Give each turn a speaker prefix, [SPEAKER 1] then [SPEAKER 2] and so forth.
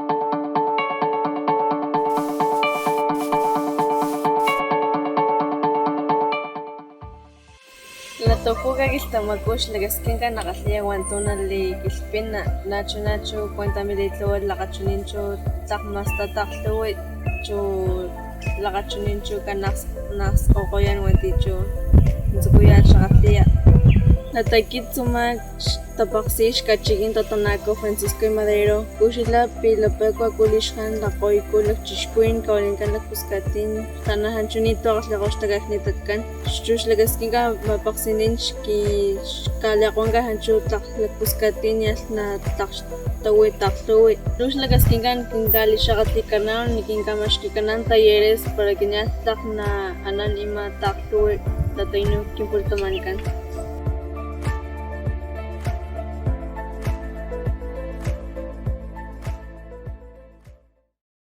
[SPEAKER 1] La tofuga giltamakush lagaskinka nakatliya wantunali gilpina nacho cuentamilitlo lakachunincho takmasta taktluwi chu lakachunincho kanas kokoyan wanticho nzukuyan shakatliya natakitsumak tapaksish kachikin Totonaco Francisco y Madero kuxila pilapekua kulixjan lakoykulak chixkuin kaulinkan lakpuskatin tanahanchunito akatlakoxtakaknitakan xuxlakaskinka mapaksinin xkaliakwanka hanchu lakpuskatin yalna tawi taktluwi xuxlakaskinka kinkali xakgatlikanan nikinkamaxkikanan talleres para que nialtlak na anan ima taktluwi tataynu kinpultamankan.